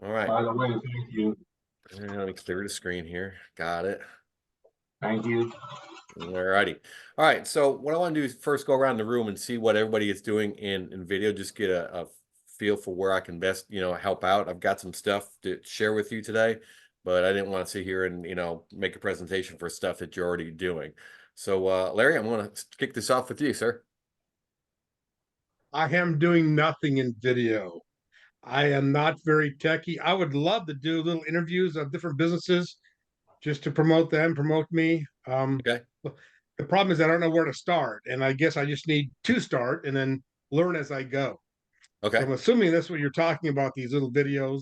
All right. By the way, thank you. Let me clear the screen here. Got it. Thank you. All righty. All right. So what I want to do is first go around the room and see what everybody is doing in video. Just get a feel for where I can best, help out. I've got some stuff to share with you today, but I didn't want to sit here and, make a presentation for stuff that you're already doing. So, Larry, I'm going to kick this off with you, sir. I am doing nothing in video. I am not very techy. I would love to do little interviews of different businesses just to promote them, promote me. Okay. The problem is I don't know where to start, and I guess I just need to start and then learn as I go. So Okay. I'm assuming that's what you're talking about, these little videos.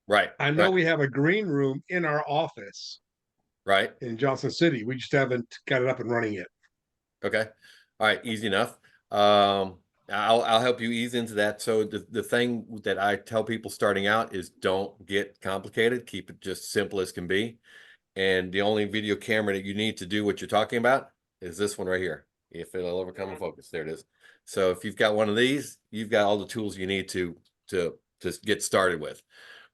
Right. I know Right. we have a green room in our office Right. in Johnson City. We just haven't got it up and running yet. Okay. All right. Easy enough. I'll help you ease into that. So the thing that I tell people starting out is don't get complicated. Keep it just simple as can be. And the only video camera that you need to do what you're talking about is this one right here. If it'll ever come in focus, there it is. So if you've got one of these, you've got all the tools you need to get started with.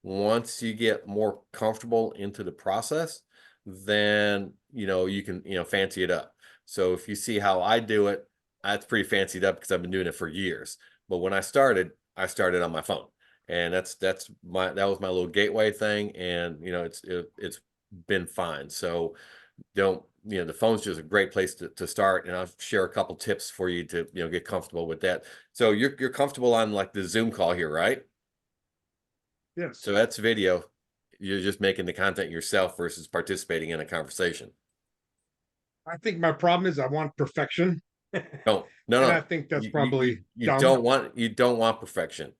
Once you get more comfortable into the process, then you can fancy it up. So if you see how I do it, that's pretty fancied up because I've been doing it for years. But when I started on my phone, and that was my little gateway thing, and it's been fine. So don't the phone's just a great place to start, and I'll share a couple tips for you to get comfortable with that. So you're comfortable on like the Zoom call here, right? Yes. So that's video. You're just making the content yourself versus participating in a conversation. I think my problem is I want perfection. No, no, And I no. think that's You, you, probably you dumb. don't want perfection.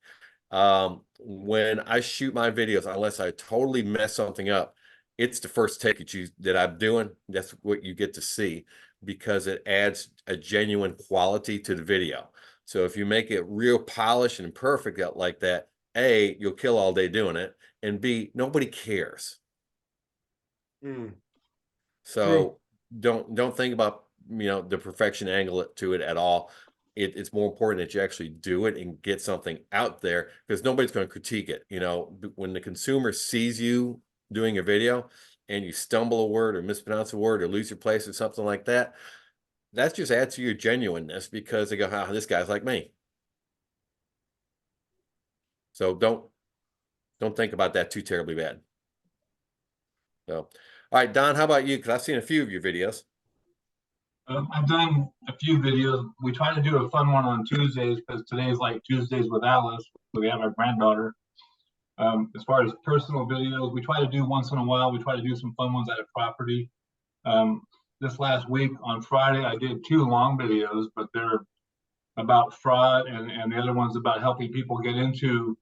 When I shoot my videos, unless I totally mess something up, it's the first take that I'm doing. That's what you get to see because it adds a genuine quality to the video. So if you make it real polished and perfect like that, A, you'll kill all day doing it, and B, nobody cares. Mm, true. So don't think about the perfection angle to it at all. It's more important that you actually do it and get something out there because nobody's going to critique it. When the consumer sees you doing a video and you stumble a word or mispronounce a word or lose your place or something like that, that just adds to your genuineness because they go, "Oh, this guy's like me." So don't think about that too terribly bad. So, all right, Don, how about you? Because I've seen a few of your videos. I've done a few videos. We try to do a fun one on Tuesdays because today's like Tuesdays with Alice. We have our granddaughter. As far as personal videos, we try to do once in a while. We try to do some fun ones at a property. Um, this last week on Friday, I did two long videos, but they're about fraud, and the other one's about helping people get into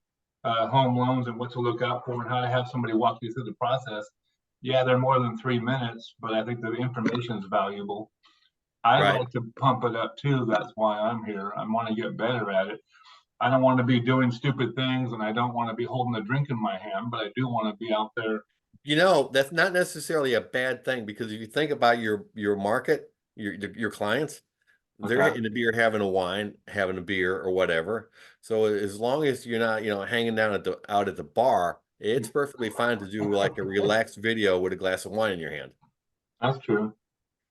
home loans and what to look out for and how to have somebody walk you through the process. Yeah, they're more than 3 minutes, but I think the information is valuable. I Right. like to pump it up too. That's why I'm here. I want to get better at it. I don't want to be doing stupid things and I don't want to be holding a drink in my hand, but I do want to be out there. That's not necessarily a bad thing because if you think about your market, your clients, they're Okay. hitting the beer, having a wine, having a beer or whatever. So as long as you're not, hanging down out at the bar, it's perfectly fine to do like a relaxed video with a glass of wine in your hand. That's true.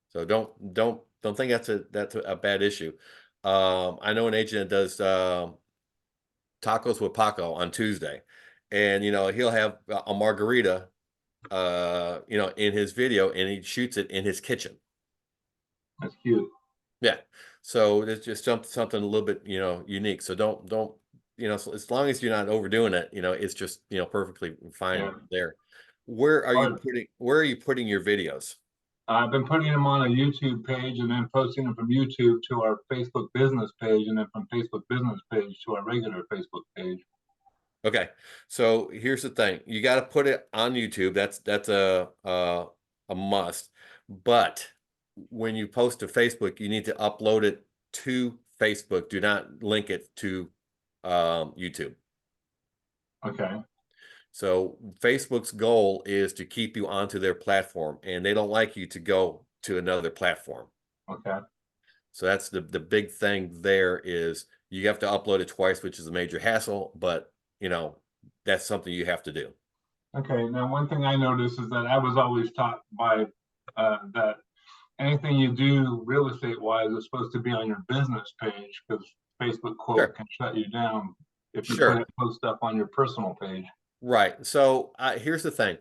So don't think that's a bad issue. I know an agent that does tacos with Paco on Tuesday, and he'll have a margarita in his video, and he shoots it in his kitchen. That's cute. Yeah. So it's just something a little bit, unique. So don't, so as long as you're not overdoing it, it's just, perfectly fine Yeah. there. Or Where are you putting your videos? I've been putting them on a YouTube page and then posting them from YouTube to our Facebook business page and then from Facebook business page to our regular Facebook page. Okay. So here's the thing. You got to put it on YouTube. That's a must. But when you post to Facebook, you need to upload it to Facebook. Do not link it to YouTube. Okay. So Facebook's goal is to keep you onto their platform, and they don't like you to go to another platform. Okay. So that's the big thing there is you have to upload it twice, which is a major hassle, but that's something you have to do. Okay, now one thing I noticed is that I was always taught by that anything you do real estate wise is supposed to be on your business page because Facebook quote Sure. can shut you down if you Sure. post stuff on your personal page. Right. So here's the thing.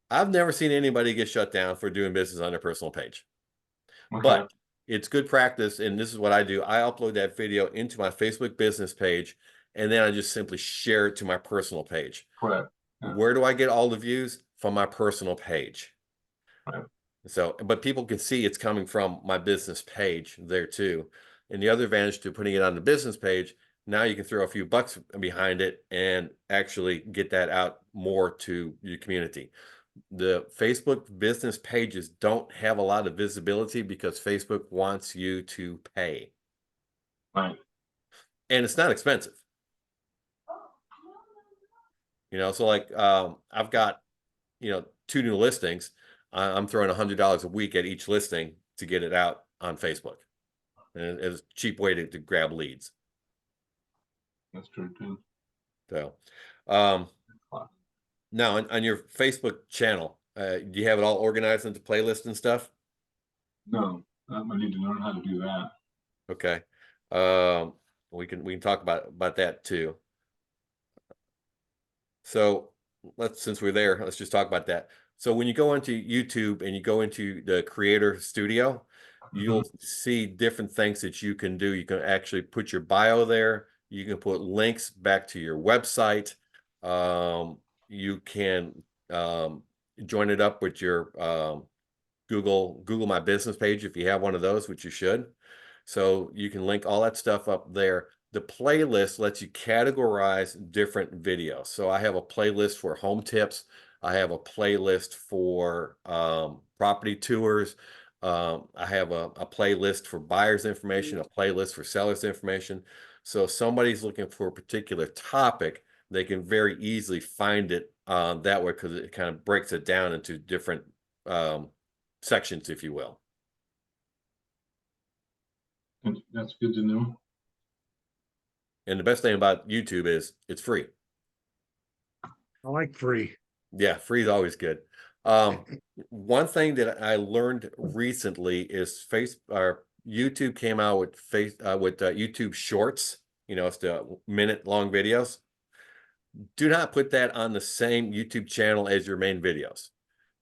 I've never seen anybody get shut down for doing business on their personal page, Okay, but it's good practice. And this is what I do. I upload that video into my Facebook business page, and then I just simply share it to my personal page. correct. Yeah, Where do I get all the views? From my personal page. right. So, but people can see it's coming from my business page there too. And the other advantage to putting it on the business page, now you can throw a few bucks behind it and actually get that out more to your community. The Facebook business pages don't have a lot of visibility because Facebook wants you to pay. Right. And it's not expensive. So like I've got, 2 new listings. I'm throwing $100 a week at each listing to get it out on Facebook. And it's a cheap way to grab leads. That's true too. So now on your Facebook channel, do you have it all organized into playlists and stuff? No, I need to learn how to do that. Okay. We can talk about that too. So since we're there, let's just talk about that. So when you go into YouTube and you go into the creator studio, you'll see different things that you can do. You can actually put your bio there. You can put links back to your website. You can join it up with your Google My Business page if you have one of those, which you should. So you can link all that stuff up there. The playlist lets you categorize different videos. So I have a playlist for home tips. I have a playlist for property tours. I have a playlist for buyers information, a playlist for sellers information. So if somebody's looking for a particular topic, they can very easily find it that way because it kind of breaks it down into different sections, if you will. That's good to know. And the best thing about YouTube is it's free. I like free. Yeah, free is always good. One thing that I learned recently is YouTube came out with YouTube Shorts. It's the minute-long videos. Do not put that on the same YouTube channel as your main videos,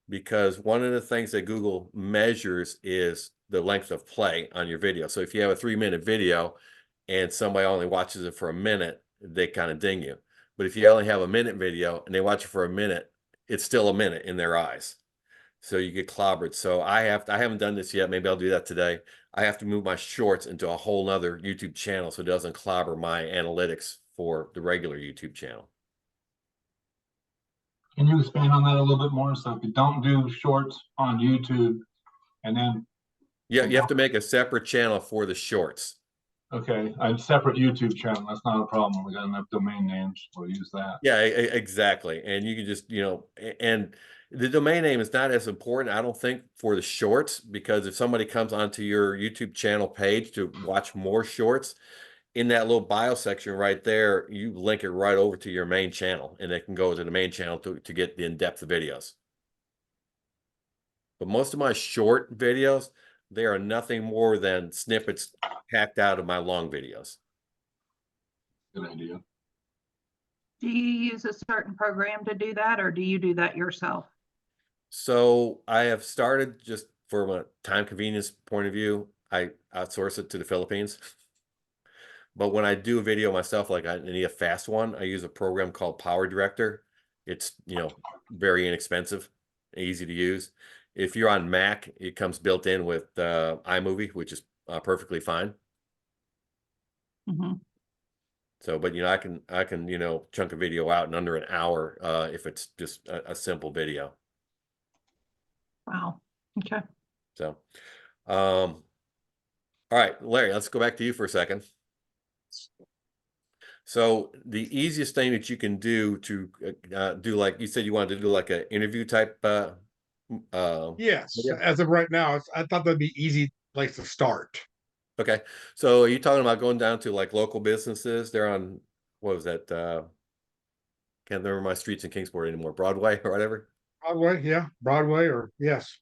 because one of the things that Google measures is the length of play on your video. So if you have a 3-minute video and somebody only watches it for a minute, they kind of ding you. But if you only have a minute video and they watch it for a minute, it's still a minute in their eyes. So you get clobbered. So I haven't done this yet. Maybe I'll do that today. I have to move my shorts into a whole nother YouTube channel so it doesn't clobber my analytics for the regular YouTube channel. Can you expand on that a little bit more? So if you don't do shorts on YouTube and then Yeah, you have to make a separate channel for the shorts. okay, a separate YouTube channel, that's not a problem. We got enough domain names, we'll use that. Yeah, exactly. And you can just, and the domain name is not as important, I don't think, for the shorts, because if somebody comes onto your YouTube channel page to watch more shorts, in that little bio section right there, you link it right over to your main channel, and they can go to the main channel to get the in-depth videos. But most of my short videos, they are nothing more than snippets hacked out of my long videos. Good idea. Do you use a certain program to do that, or do you do that yourself? So I have started, just from a time convenience point of view, I outsource it to the Philippines. But when I do a video myself, like I need a fast one, I use a program called Power Director. It's, very inexpensive, easy to use. If you're on Mac, it comes built in with iMovie, which is perfectly fine. Mhm. So, but I can chunk a video out in under an hour if it's just a simple video. Wow. Okay. So, all right, Larry, let's go back to you for a second. So the easiest thing that you can do to do, like you said, you wanted to do like an interview type. Yes, Yeah. as of right now, I thought that'd be easy place to start. Okay. So are you talking about going down to like local businesses? They're on, what was that? can't remember my streets in Kingsport anymore, Broadway or whatever. Broadway, yeah, Broadway, or yes.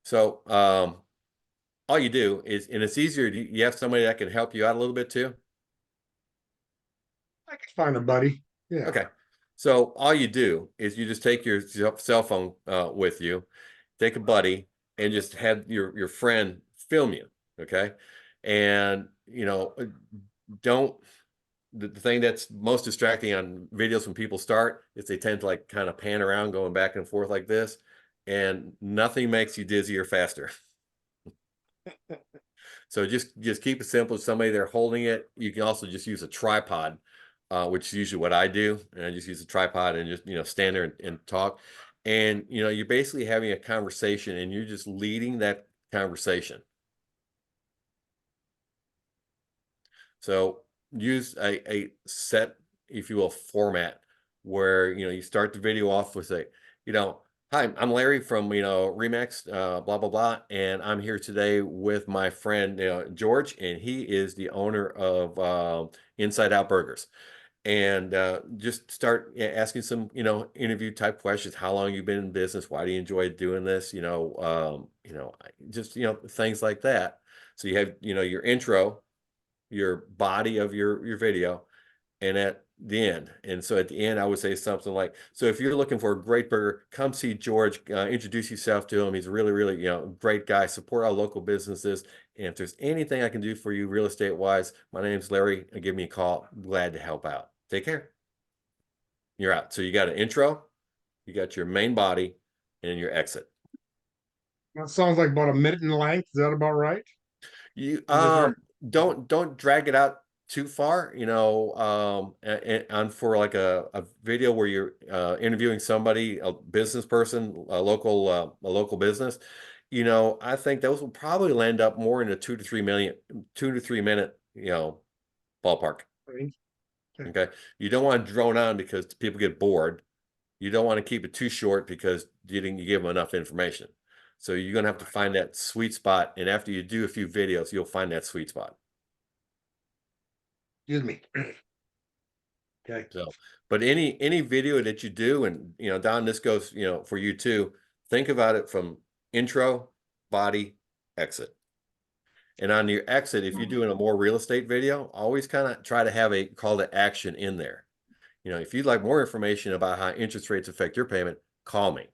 So all you do is, and it's easier, you have somebody that can help you out a little bit too. I can find a buddy. Yeah. Okay. So all you do is you just take your cell phone with you, take a buddy, and just have your friend film you. Okay. And don't the thing that's most distracting on videos when people start is they tend to like kind of pan around going back and forth like this, and nothing makes you dizzy or faster. So just keep it simple. Somebody there holding it. You can also just use a tripod, which is usually what I do. And I just use a tripod and just stand there and talk. And you're basically having a conversation and you're just leading that conversation. So use a set, if you will, format where you start the video off with hi, I'm Larry from Remax, blah blah blah, and I'm here today with my friend George, and he is the owner of Inside Out Burgers. And just start asking some interview type questions. How long you been in business? Why do you enjoy doing this? Just things like that. So you have your intro, your body of your video, and at the end. And so at the end, I would say something like, so if you're looking for a great burger, come see George, introduce yourself to him. He's a really, really, great guy. Support our local businesses. And if there's anything I can do for you real estate wise, my name's Larry. Give me a call. Glad to help out. Take care. You're out. So you got an intro, you got your main body, and your exit. That sounds like about a minute in length. Is that about right? You right? don't drag it out too far, and for like a video where you're interviewing somebody, a business person, a local business, I think those will probably land up more in a 2 to 3 minute, ballpark. Right. Okay. You don't want to drone on because people get bored. You don't want to keep it too short because you didn't give them enough information. So you're going to have to find that sweet spot. And after you do a few videos, you'll find that sweet spot. Excuse me. Okay. So, but any video that you do, and Don, this goes, for you too, think about it from intro, body, exit. And on your exit, if you're doing a more real estate video, always kind of try to have a call to action in there. If you'd like more information about how interest rates affect your payment, call me.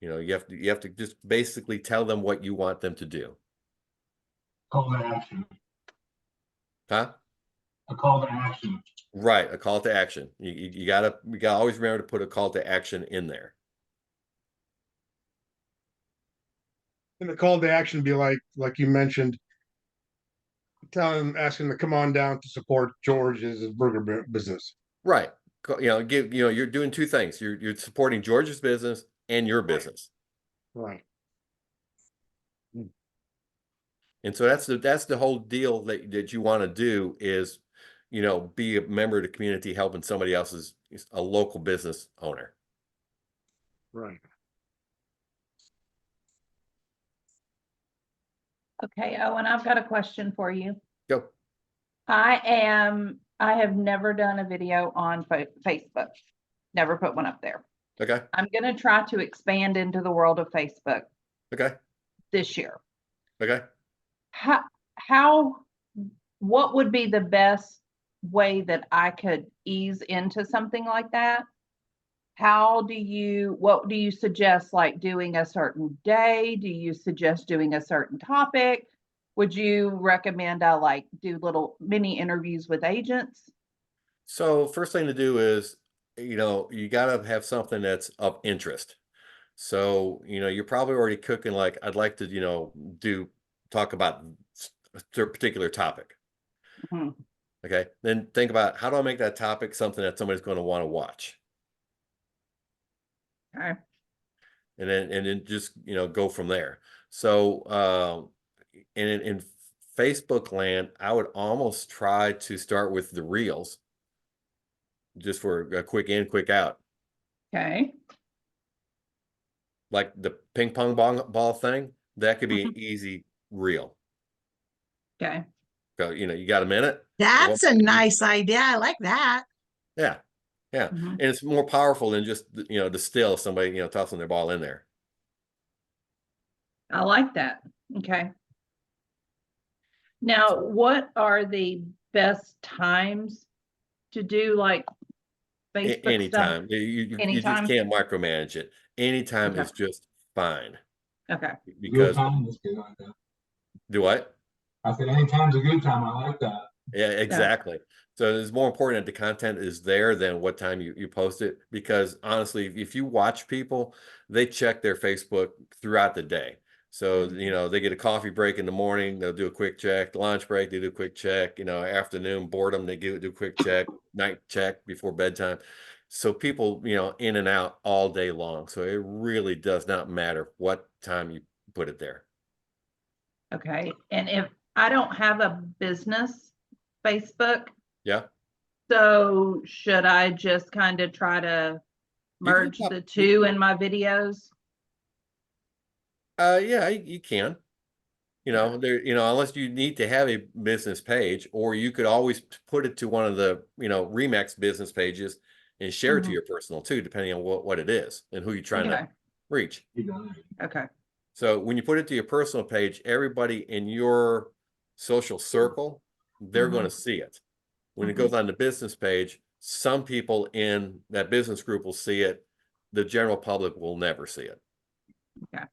You have to just basically tell them what you want them to do. Call to action. Huh? A call to action. Right, a call to action. You gotta always remember to put a call to action in there. And the call to action be like you mentioned, asking to come on down to support George's burger business. Right. You're doing two things. You're supporting George's business and your business. Right. And so that's the whole deal that you want to do is, be a member of the community helping somebody else's, a local business owner. Right. Okay, Owen, I've got a question for you. Go. I have never done a video on Facebook. Never put one up there. Okay. I'm going to try to expand into the world of Facebook Okay. this year. Okay. What would be the best way that I could ease into something like that? What do you suggest, like doing a certain day? Do you suggest doing a certain topic? Would you recommend I like do little mini interviews with agents? So first thing to do is, you got to have something that's of interest. So, you're probably already cooking, like, I'd like to, talk about a particular topic. Mm-hmm. Okay. Then think about, how do I make that topic something that somebody's going to want to watch? Okay. And then just, go from there. So, in Facebook land, I would almost try to start with the reels just for a quick in, quick out. Okay. Like the ping pong ball thing, that could be an easy reel. Okay. So, you got a minute? That's a nice idea. I like that. Yeah. Yeah. Mhm. And it's more powerful than just, to still somebody, tossing their ball in there. I like that. Okay. Now, what are the best times to do like Facebook stuff? Anytime. You just Anytime? can't micromanage it. Anytime Okay. is just fine. Okay. Good Because time is good like that. do what? I said anytime's a good time. I like that. Yeah, exactly. So it's more important that the content is there than what time you post it. Because honestly, if you watch people, they check their Facebook throughout the day. So, they get a coffee break in the morning, they'll do a quick check. Lunch break, they do a quick check. Afternoon boredom, they do a quick check. Night check before bedtime. So people, in and out all day long. So it really does not matter what time you put it there. Okay. And if I don't have a business Facebook, Yeah. so should I just kind of try to You can merge pop- the two in my videos? Yeah, you can. Unless you need to have a business page, or you could always put it to one of the, Remax business pages and share it to Mhm. your personal too, depending on what it is and who you're trying Okay. to reach. You got it. Okay. So when you put it to your personal page, everybody in your social circle, they're going to see it. When it goes on the business page, some people in that business group will see it. The general public will never see it. Okay.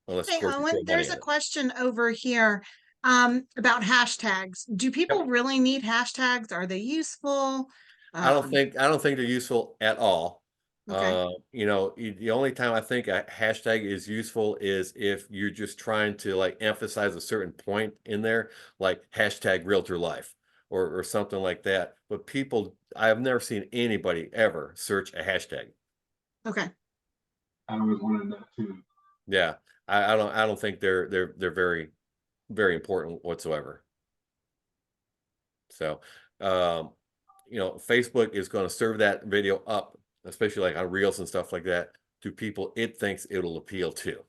Unless, of Hey, course, you Owen, throw money there's at a it. question over here about hashtags. Do people really need hashtags? Are they useful? I don't Um, think they're useful at all. Okay. The only time I think a hashtag is useful is if you're just trying to like emphasize a certain point in there, like hashtag realtor life or something like that. But I've never seen anybody ever search a hashtag. Okay. I was wondering that too. Yeah, I don't think they're very, very important whatsoever. So, um, Facebook is going to serve that video up, especially like on Reels and stuff like that, to people it thinks it'll appeal to.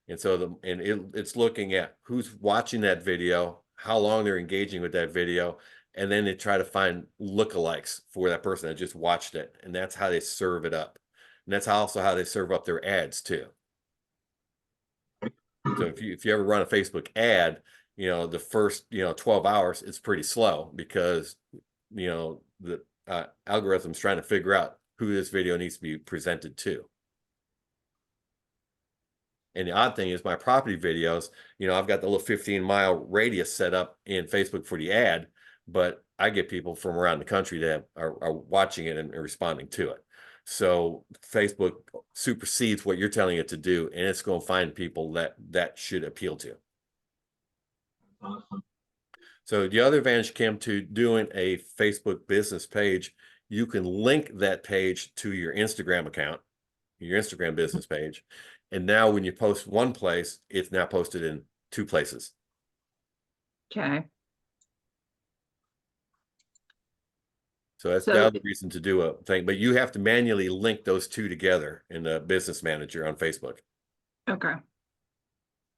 And so it's looking at who's watching that video, how long they're engaging with that video, and then they try to find lookalikes for that person that just watched it, and that's how they serve it up. And that's also how they serve up their ads too. So if you ever run a Facebook ad, the first 12 hours it's pretty slow because the algorithm's trying to figure out who this video needs to be presented to. And the odd thing is my property videos, I've got the little 15-mile radius set up in Facebook for the ad, but I get people from around the country that are watching it and responding to it. So Facebook supersedes what you're telling it to do, and it's going to find people that should appeal to. Awesome. So the other advantage, Kim, to doing a Facebook business page, you can link that page to your Instagram account, your Instagram business page. And now when you post one place, it's now posted in two places. Okay. So that's the other reason to do a thing, but you have to manually link those two together in the business manager on Facebook. Okay.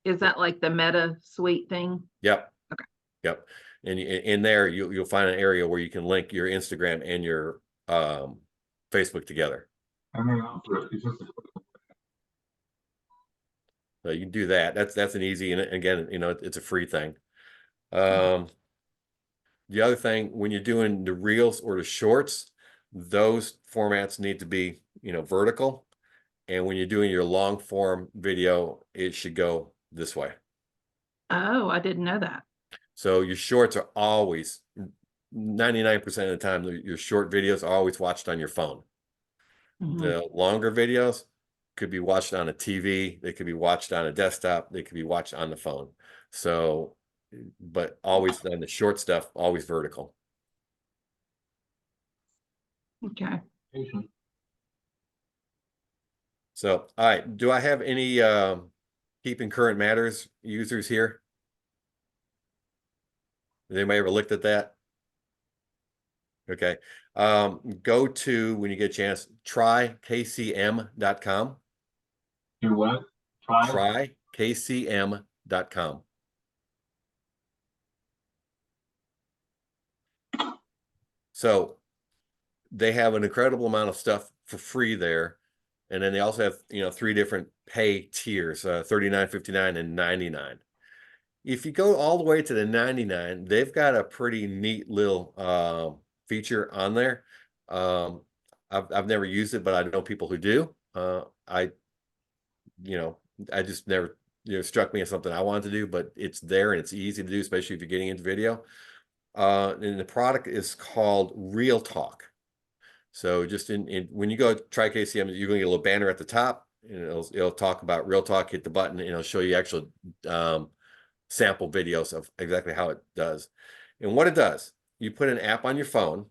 Is that like the Meta suite thing? Yep. Okay. Yep. And in there, you'll find an area where you can link your Instagram and your Facebook together. I mean, it's just So you can do that. That's an easy, and again, it's a free thing. The other thing, when you're doing the reels or the shorts, those formats need to be, vertical. And when you're doing your long form video, it should go this way. Oh, I didn't know that. So your shorts are always 99% of the time, your short videos are always watched on your phone. The longer videos could be watched on a TV, they could be watched on a desktop, they could be watched on the phone. So, but always on the short stuff, always vertical. Okay. patient. So, all right, do I have any keeping current matters users here? Has anybody ever looked at that? Okay. Go to, when you get a chance, trykcm.com. Do what? Trykcm.com. So they have an incredible amount of stuff for free there. And then they also have, 3 different pay tiers, 39, 59, and 99. If you go all the way to the 99, they've got a pretty neat little feature on there. I've never used it, but I know people who do. I just never, struck me as something I wanted to do, but it's there and it's easy to do, especially if you're getting into video. And the product is called Real Talk. So just when you go try KCM, you're gonna get a little banner at the top, and it'll talk about Real Talk. Hit the button, and it'll show you actual sample videos of exactly how it does. And what it does, you put an app on your phone,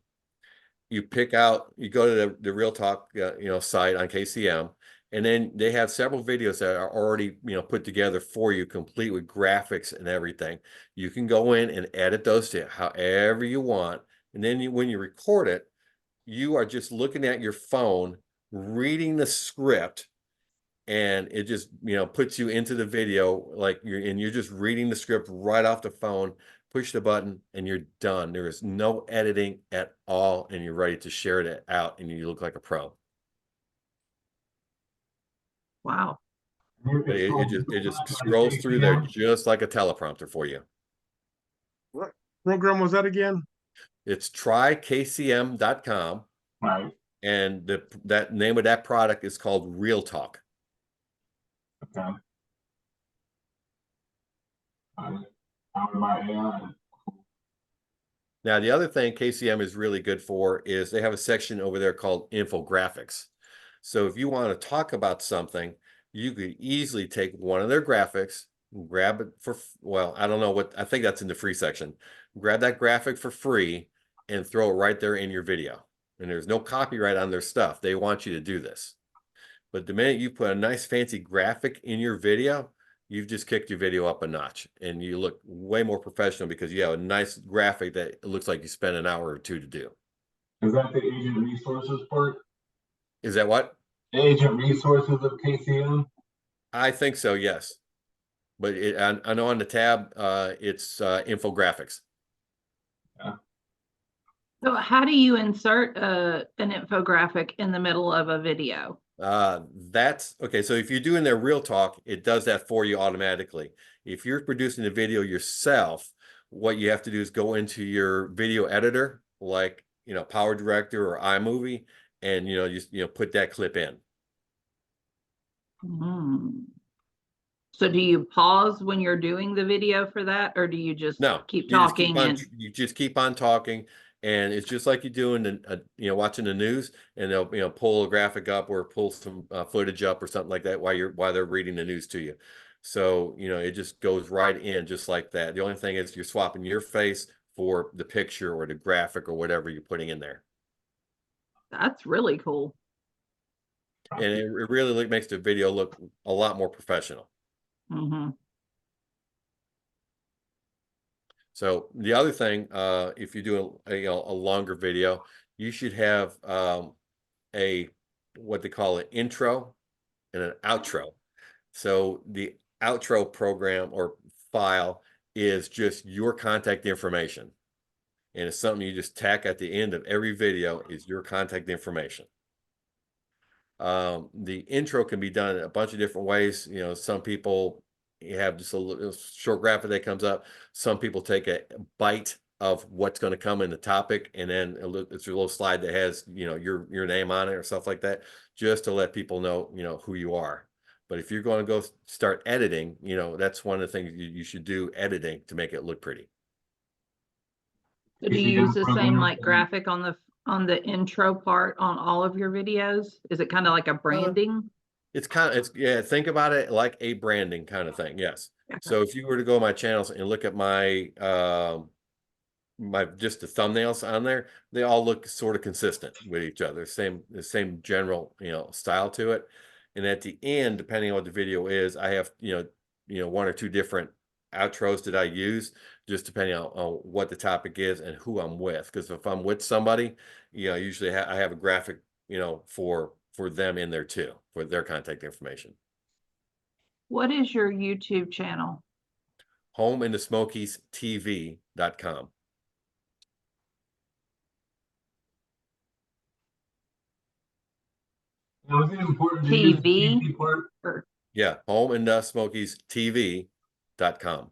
you go to the Real Talk site on KCM, and then they have several videos that are already put together for you, complete with graphics and everything. You can go in and edit those to however you want, and then when you record it, you are just looking at your phone, reading the script, and it just puts you into the video like you're just reading the script right off the phone. Push the button and you're done. There is no editing at all, and you're ready to share it out, and you look like a pro. Wow. It just scrolls through there just like a teleprompter for you. What program was that again? It's trykcm.com, Right. and that name of that product is called Real Talk. Okay. Powered by AI. Now, the other thing KCM is really good for is they have a section over there called infographics. So if you want to talk about something, you could easily take one of their graphics, grab it for, well, I don't know what, I think that's in the free section. Grab that graphic for free and throw it right there in your video. And there's no copyright on their stuff. They want you to do this. But the minute you put a nice fancy graphic in your video, you've just kicked your video up a notch, and you look way more professional because you have a nice graphic that looks like you spent an hour or two to do. Is that the agent resources part? Is that what? Agent resources of KCM? I think so, yes. But I know on the tab, it's infographics. So how do you insert an infographic in the middle of a video? That's okay. So if you're doing their Real Talk, it does that for you automatically. If you're producing a video yourself, what you have to do is go into your video editor, like Power Director or iMovie, and just put that clip in. So do you pause when you're doing the video for that, or do you just keep talking? You just keep on talking, and it's just like you do in watching the news, and they'll pull a graphic up or pull some footage up or something like that while they're reading the news to you. So it just goes right in just like that. The only thing is you're swapping your face for the picture or the graphic or whatever you're putting in there. That's really cool. And it really makes the video look a lot more professional. So the other thing, if you do a longer video, you should have what they call an intro and an outro. So the outro program or file is just your contact information, and it's something you just tack at the end of every video is your contact information. The intro can be done in a bunch of different ways. Some people have just a little short graphic that comes up. Some people take a bite of what's going to come in the topic, and then it's a little slide that has your name on it or stuff like that, just to let people know who you are. But if you're going to go start editing, that's one of the things you should do, editing, to make it look pretty. So do you use the same graphic on the intro part on all of your videos? Is it kind of like a branding? Yeah, think about it like a branding kind of thing. Yes. Okay. So if you were to go to my channels and look at my just the thumbnails on there, they all look sort of consistent with each other. The same general style to it. And at the end, depending on what the video is, I have one or two different outros that I use, just depending on what the topic is and who I'm with. Because if I'm with somebody, usually I have a graphic for them in there too, for their contact information. What is your YouTube channel? HomeInTheSmokiesTV.com. Now, is it important to use the TV? TV part? Yeah, homeandSmokies.tv.com.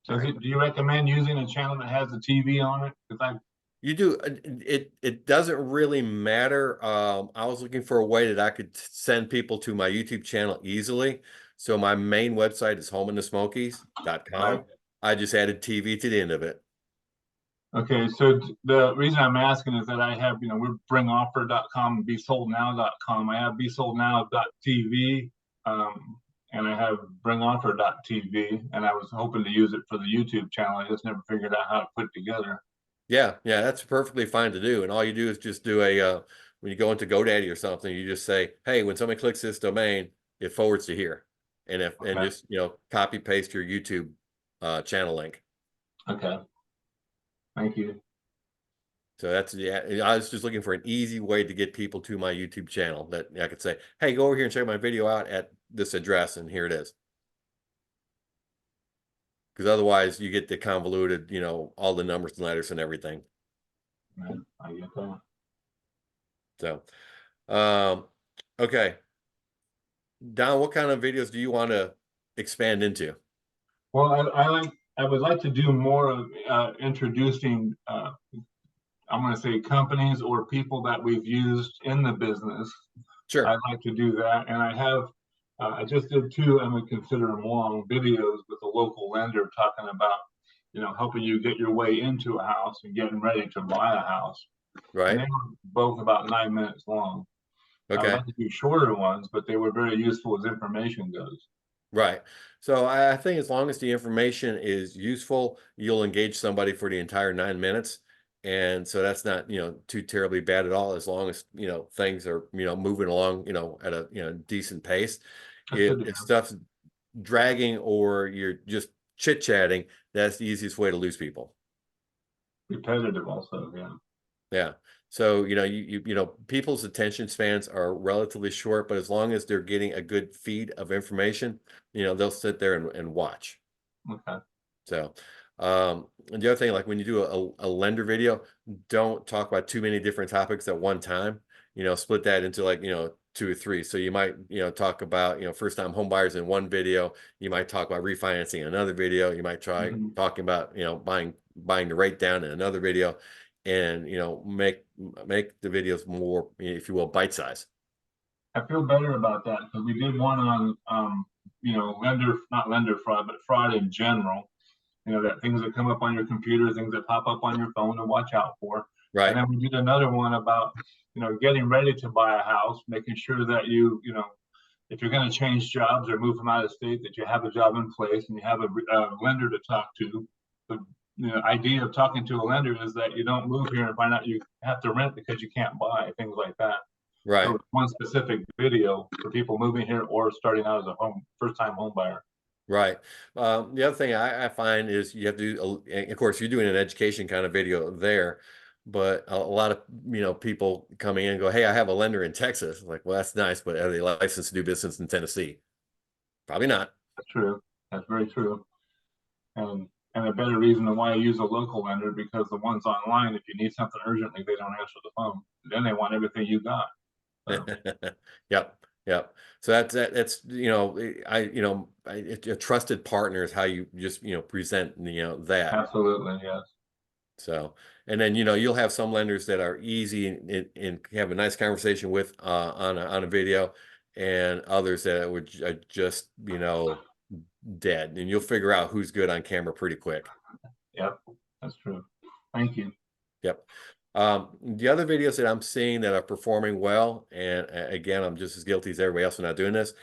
Okay. Do you recommend using a channel that has a TV on it? Because You do it doesn't really matter. I was looking for a way that I could send people to my YouTube channel easily. So my main website is homeandthesmokies.com. Right. I just added TV to the end of it. Okay, so the reason I'm asking is that I have, we're bringoffer.com and besoldnow.com. I have besoldnow.tv, and I have bringoffer.tv, and I was hoping to use it for the YouTube channel. I just never figured out how to put it together. Yeah, that's perfectly fine to do. And all you do is just do when you go into GoDaddy or something, you just say, hey, when somebody clicks this domain, it forwards to here. And and Okay. just, copy paste your YouTube channel link. Okay. Thank you. So that's, I was just looking for an easy way to get people to my YouTube channel that I could say, hey, go over here and check my video out at this address, and here it is. Because otherwise you get the convoluted, all the numbers and letters and everything. Yeah, I get that. So, okay. Don, what kind of videos do you want to expand into? Well, I would like to do more of introducing, I'm going to say companies or people that we've used in the business. Sure. I'd like to do that. And I just did 2, and we consider them long videos with a local lender talking about, helping you get your way into a house and getting ready to buy a house. Right. And they were both about 9 minutes long. I would Okay. like to do shorter ones, but they were very useful as information goes. Right. So I think as long as the information is useful, you'll engage somebody for the entire 9 minutes. And so that's not, too terribly bad at all, as long as, things are, moving along, at a, decent pace. If stuff's dragging or you're just chit-chatting, that's the easiest way to lose people. Repetitive also, yeah. Yeah. So, people's attention spans are relatively short, but as long as they're getting a good feed of information, they'll sit there and watch. Okay. So, and the other thing, like when you do a lender video, don't talk about too many different topics at one time. Split that into like, 2 or 3. So you might, talk about, first time home buyers in one video. You might talk about refinancing in another video. You might try talking about, buying the rate down in another video, and, make the videos more, if you will, bite size. I feel better about that because we did one on, not lender fraud, but fraud in general. That things that come up on your computer, things that pop up on your phone to watch out for. Right. And then we did another one about, getting ready to buy a house, making sure that if you're going to change jobs or move from out of state, that you have a job in place and you have a lender to talk to. The idea of talking to a lender is that you don't move here and find out you have to rent because you can't buy, things like that. Right. So one specific video for people moving here or starting out as a first-time home buyer. Right. The other thing I find is you have to do, of course, you're doing an education kind of video there, but a lot of, people coming in and go, hey, I have a lender in Texas. Like, well, that's nice, but are they licensed to do business in Tennessee? Probably not. That's true. That's very true. And a better reason why I use a local lender, because the ones online, if you need something urgently, they don't answer the phone. Then they want everything you got. So. Yep. So that's a trusted partner is how you just, present, that. Absolutely. Yes. So, and then, you'll have some lenders that are easy and have a nice conversation with, on a video, and others that are just, dead, and you'll figure out who's good on camera pretty quick. Yep. That's true. Thank you. Yep. The other videos that I'm seeing that are performing well, and again, I'm just as guilty as everybody else for not doing this,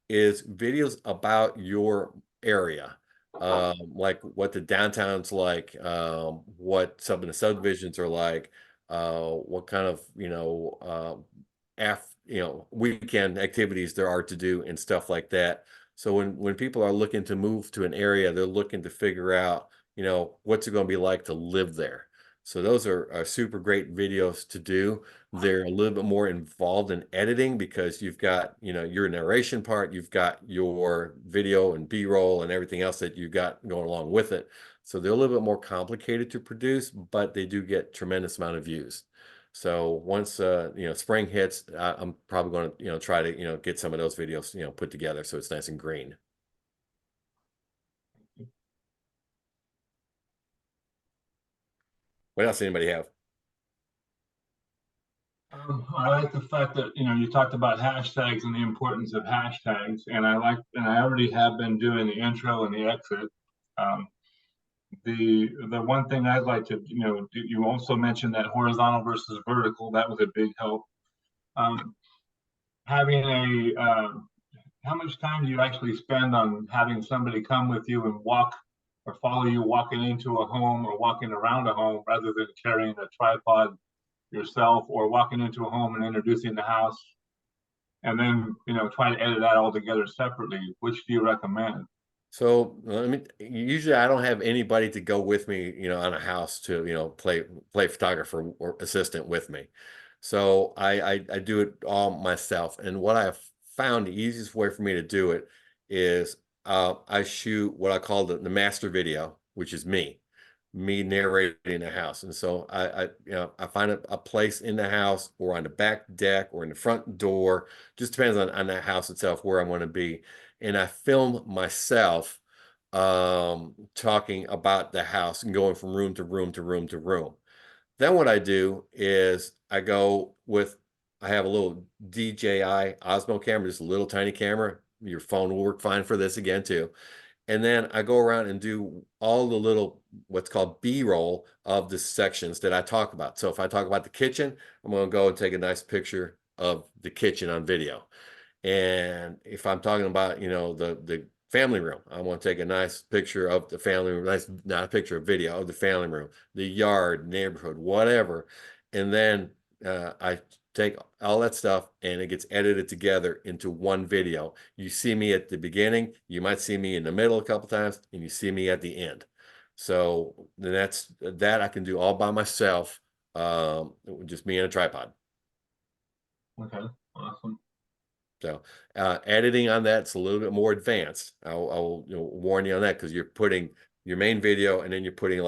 is videos about your area. Like what the downtown's like, what some of the subdivisions are like, what kind of, weekend activities there are to do and stuff like that. So when people are looking to move to an area, they're looking to figure out, what's it going to be like to live there. So those are super great videos to do. They're a little bit more involved in editing because you've got, your narration part, you've got your video and B-roll and everything else that you've got going along with it. So they're a little bit more complicated to produce, but they do get tremendous amount of views. So once spring hits, I'm probably going to try to get some of those videos put together so it's nice and green. What else anybody have? I like the fact that you talked about hashtags and the importance of hashtags, and I already have been doing the intro and the exit. Um, the one thing I'd like to you also mentioned that horizontal versus vertical, that was a big help. Having a how much time do you actually spend on having somebody come with you and walk or follow you walking into a home or walking around a home rather than carrying a tripod yourself or walking into a home and introducing the house and then try to edit that all together separately? Which do you recommend? So usually I don't have anybody to go with me, on a house to, play photographer or assistant with me. So I do it all myself. And what I've found the easiest way for me to do it is I shoot what I call the master video, which is me narrating the house. And so I find a place in the house or on the back deck or in the front door, just depends on that house itself where I want to be. And I film myself talking about the house and going from room to room to room to room. Then what I do is I have a little DJI Osmo camera, just a little tiny camera. Your phone will work fine for this again too. And then I go around and do all the little, what's called B-roll of the sections that I talk about. So if I talk about the kitchen, I'm going to go and take a nice picture of the kitchen on video. And if I'm talking about, the family room, I want to take a nice picture of the family room, not a picture, of video of the family room, the yard, neighborhood, whatever. And then I take all that stuff and it gets edited together into one video. You see me at the beginning, you might see me in the middle a couple times, and you see me at the end. So then that I can do all by myself, just me and a tripod. Okay, awesome. So editing on that's a little bit more advanced. I'll warn you on that because you're putting your main video and then you're putting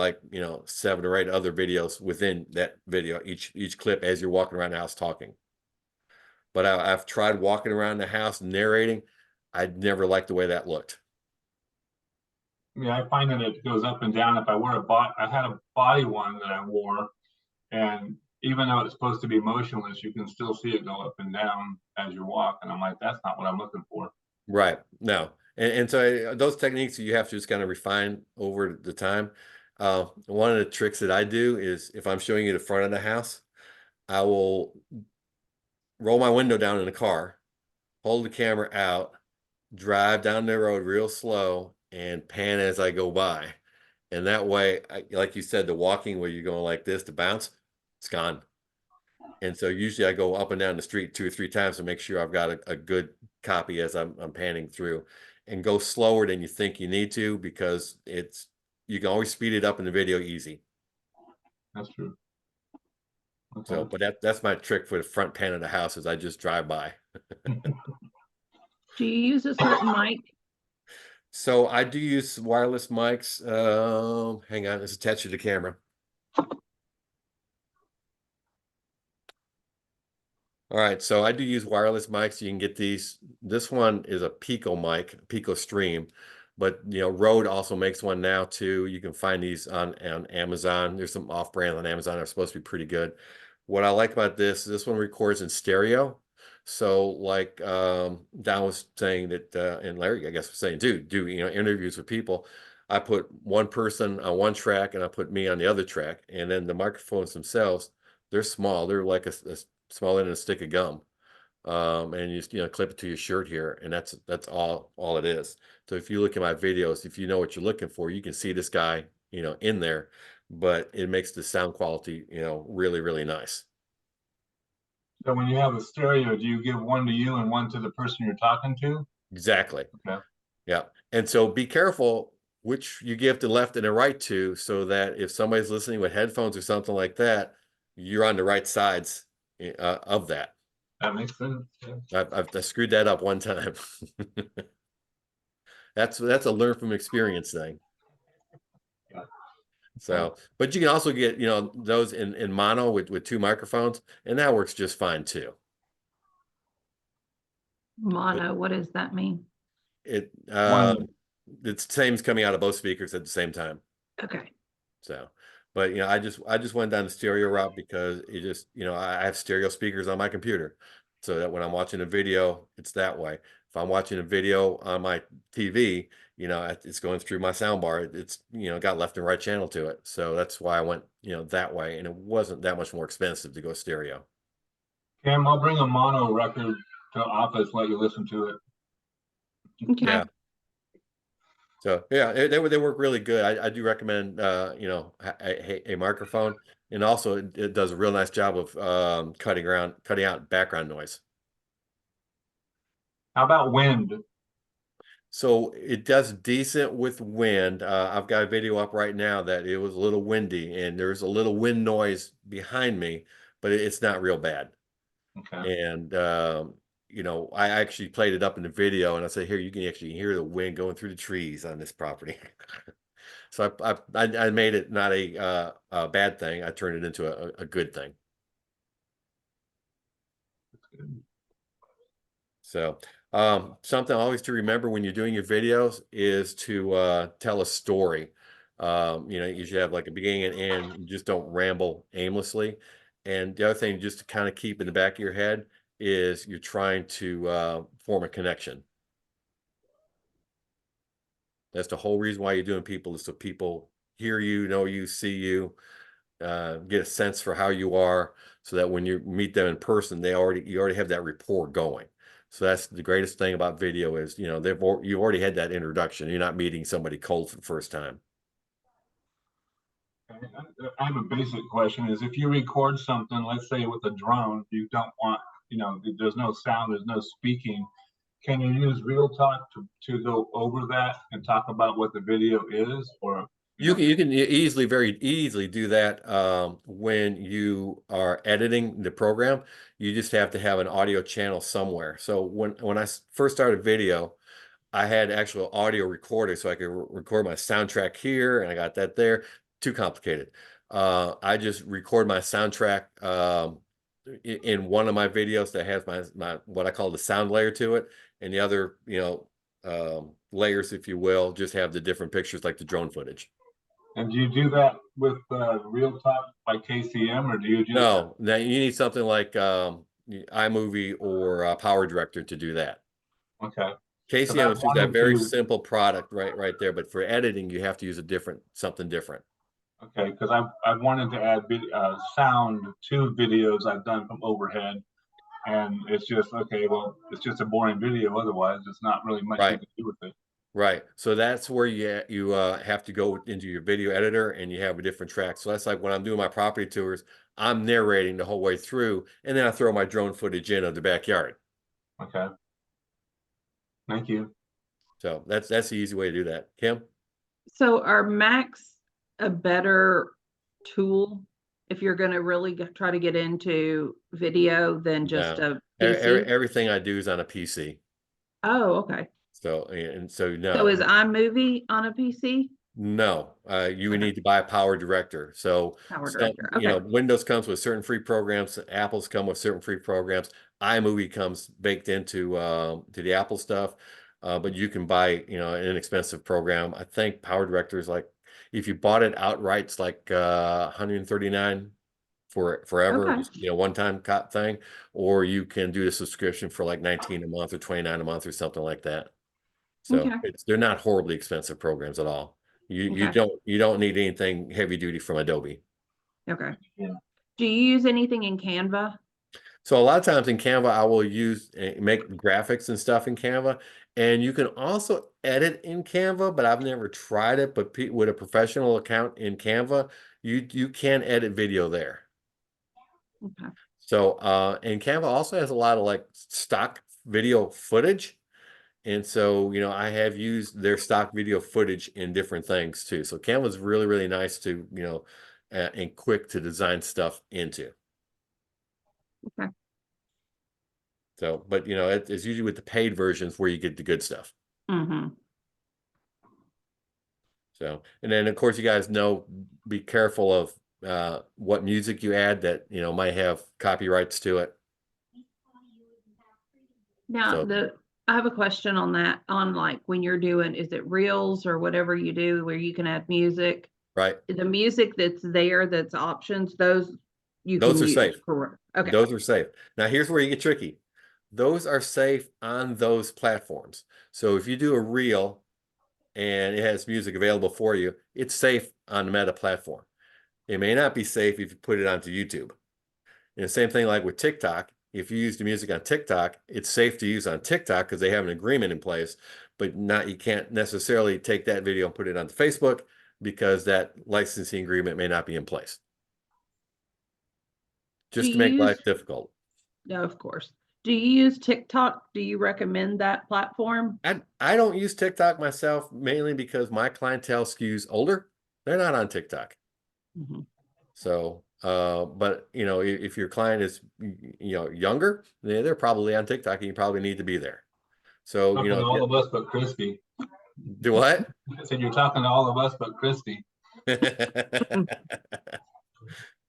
7 or 8 other videos within that video, each clip as you're walking around the house talking. But I've tried walking around the house narrating. I never liked the way that looked. Yeah, I find that it goes up and down. If I wear I had a body one that I wore, and even though it's supposed to be motionless, you can still see it go up and down as you walk. And I'm like, that's not what I'm looking for. Right. No. And so those techniques you have to just kind of refine over the time. One of the tricks that I do is if I'm showing you the front of the house, I will roll my window down in the car, hold the camera out, drive down the road real slow, and pan as I go by. And that way, like you said, the walking where you're going like this to bounce, it's gone. And so usually I go up and down the street 2 or 3 times to make sure I've got a good copy as I'm panning through, and go slower than you think you need to because you can always speed it up in the video easy. That's true. Okay. So, but that's my trick for the front pan of the house is I just drive by. Do you use a certain mic? So I do use wireless mics. Hang on, it's attached to the camera. All right, so I do use wireless mics. You can get these. This one is a Pico mic, Pico Stream, but Rode also makes one now too. You can find these on Amazon. There's some off-brand on Amazon that are supposed to be pretty good. What I like about this one records in stereo. So like Don was saying that, and Larry, I guess, was saying, do interviews with people. I put one person on one track and I put me on the other track, and then the microphones themselves, they're small. They're like a smaller than a stick of gum. And you just clip it to your shirt here, and that's all it is. So if you look at my videos, if you know what you're looking for, you can see this guy in there, but it makes the sound quality really, really nice. So when you have a stereo, do you give one to you and one to the person you're talking to? Exactly. Okay. Yeah. And so be careful which you give the left and the right to, so that if somebody's listening with headphones or something like that, you're on the right sides of that. That makes sense. Yeah. I screwed that up one time. That's a learn from experience thing. Yeah. So, but you can also get, those in mono with two microphones, and that works just fine too. Mono, what does that mean? It One. it's same as coming out of both speakers at the same time. Okay. So, but I just went down the stereo route because it just, I have stereo speakers on my computer, so that when I'm watching a video, it's that way. If I'm watching a video on my TV, it's going through my sound bar. It's, got left and right channel to it. So that's why I went, that way, and it wasn't that much more expensive to go stereo. Cam, I'll bring a mono record to office, let you listen to it. Okay. Yeah. So yeah, they work really good. I do recommend a microphone, and also it does a real nice job of cutting out background noise. How about wind? So it does decent with wind. I've got a video up right now that it was a little windy, and there's a little wind noise behind me, but it's not real bad. Okay. And I actually played it up in the video, and I said, here, you can actually hear the wind going through the trees on this property. So I made it not a bad thing. I turned it into a good thing. So something always to remember when you're doing your videos is to tell a story. You should have like a beginning and end. You just don't ramble aimlessly. And the other thing just to kind of keep in the back of your head is you're trying to form a connection. That's the whole reason why you're doing people, is so people hear you, know you, see you, get a sense for how you are, so that when you meet them in person, you already have that rapport going. So that's the greatest thing about video is, you've already had that introduction. You're not meeting somebody cold for the first time. I have a basic question: is if you record something, let's say with a drone, you don't want, there's no sound, there's no speaking. Can you use real talk to go over that and talk about what the video is, or You can very easily do that when you are editing the program. You just have to have an audio channel somewhere. So when I first started video, I had actual audio recorder, so I could record my soundtrack here, and I got that there. Too complicated. I just record my soundtrack in one of my videos that has my what I call the sound layer to it, and the other layers, if you will, just have the different pictures like the drone footage. and do you do that with real talk by KCM, or do you just No, now you need something like iMovie or Power Director to do that. okay? KCM is just that wanted very to- simple product right there, but for editing, you have to use something different. Okay, because I wanted to add sound to videos I've done from overhead, and it's just okay. Well, it's just a boring video. Otherwise, it's not really much you Right. can do with it. Right. So that's where you have to go into your video editor, and you have a different track. So that's like when I'm doing my property tours, I'm narrating the whole way through, and then I throw my drone footage in of the backyard. Okay. Thank you. So that's the easy way to do that. Kim? So are Macs a better tool if you're going to really try to get into video than just No. a PC? Everything I do is on a PC. Oh, okay. So no. So is iMovie on a PC? No, you would Okay. need to buy a Power Director. So, Power Director. Okay. Windows comes with certain free programs. Apple's come with certain free programs. iMovie comes baked into to the Apple stuff, but you can buy an inexpensive program. I think Power Director is like, if you bought it outright, it's like 139 for forever, Okay. just one time thing, or you can do the subscription for like 19 a month or 29 a month or something like that. So Okay. they're not horribly expensive programs at all. You Okay. don't need anything heavy duty from Adobe. Okay. Yeah. Do you use anything in Canva? So a lot of times in Canva, I will use make graphics and stuff in Canva, and you can also edit in Canva, but I've never tried it. But with a professional account in Canva, you can edit video there. Okay. So and Canva also has a lot of like stock video footage. And so, I have used their stock video footage in different things too. So Canva's really, really nice to, and quick to design stuff into. Okay. So, but it's usually with the paid versions where you get the good stuff. Mm-hmm. So, and then of course you guys know, be careful of what music you add that, you know, might have copyrights to it. Now, So- I have a question on that, on like when you're doing, is it reels or whatever you do where you can add music? Right. The music that's there, that's options, those you Those can are use, safe. correct? Okay. Those are safe. Now here's where you get tricky. Those are safe on those platforms. So if you do a reel and it has music available for you, it's safe on the Meta platform. It may not be safe if you put it onto YouTube. And the same thing like with TikTok. If you use the music on TikTok, it's safe to use on TikTok because they have an agreement in place, but not, you can't necessarily take that video and put it onto Facebook because that licensing agreement may not be in place. Just to make life difficult. No, of course. Do you use TikTok? Do you recommend that platform? I don't use TikTok myself, mainly because my clientele skews older. They're not on TikTok. Mhm. So, but you know, if your client is, you know, younger, they're probably on TikTok and you probably need to be there. So, Talking you to know, all of us but Christy. do what? I said you're talking to all of us but Christy.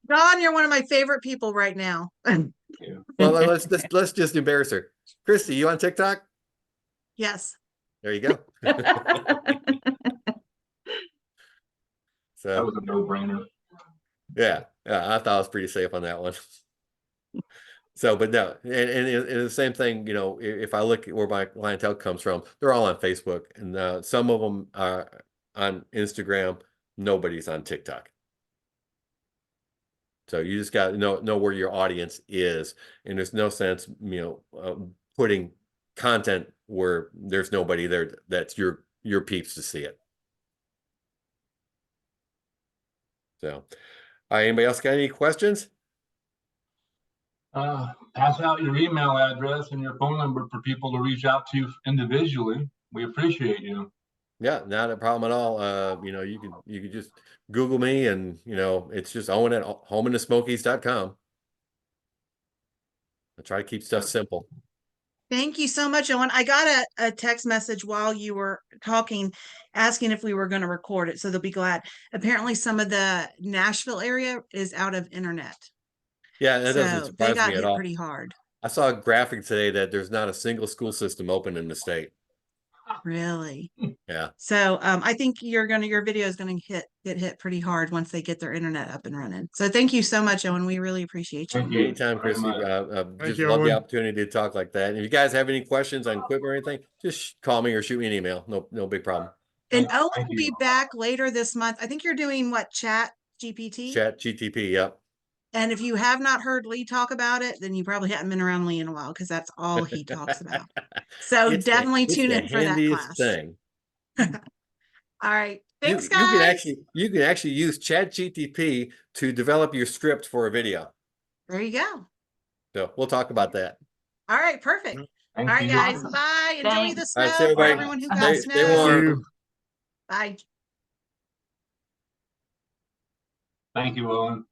Don, you're one of my favorite people right now. Well, let's just embarrass her. Christy, you on TikTok? Yes. There you go. That So was a no-brainer. yeah, I thought I was pretty safe on that one. So, but no, and the same thing, you know, if I look at where my clientele comes from, they're all on Facebook, and some of them are on Instagram. Nobody's on TikTok. So you just got to know where your audience is, and there's no sense, you know, putting content where there's nobody there that's your peeps to see it. So, all right, anybody else got any questions? Pass out your email address and your phone number for people to reach out to you individually. We appreciate you. Yeah, not a problem at all. You know, you could just Google me, and you know, it's just Owen at homeinthesmokies.com. I try to keep stuff simple. Thank you so much, Owen. I got a text message while you were talking asking if we were going to record it, so they'll be glad. Apparently, some of the Nashville area is out of internet. Yeah, that doesn't So they surprise got me at hit all. pretty hard. I saw a graphic today that there's not a single school system open in the state. Really? Yeah. So I think your video is gonna get hit pretty hard once they get their internet up and running. So thank you so much, Owen. We really appreciate you. Thank you. Anytime, very Chrissy. much. Just you, love the Owen. opportunity to talk like that. And if you guys have any questions on equipment or anything, just call me or shoot me an email. No big problem. And Thank- Owen thank will you. be back later this month. I think you're doing what, Chat GPT? Chat GTP, yep. And if you have not heard Lee talk about it, then you probably haven't been around Lee in a while because that's all he talks about. So It's definitely it's tune the in for that handiest class. thing. All right. Thanks, You guys. can actually use Chat GTP to develop your script for a video. There you go. So we'll talk about that. All right, perfect. Thank All right, you. guys. Bye. Enjoy Thanks. the All snow right, so for everybody, everyone who got stay snow. warm. Bye. Thank you, Owen.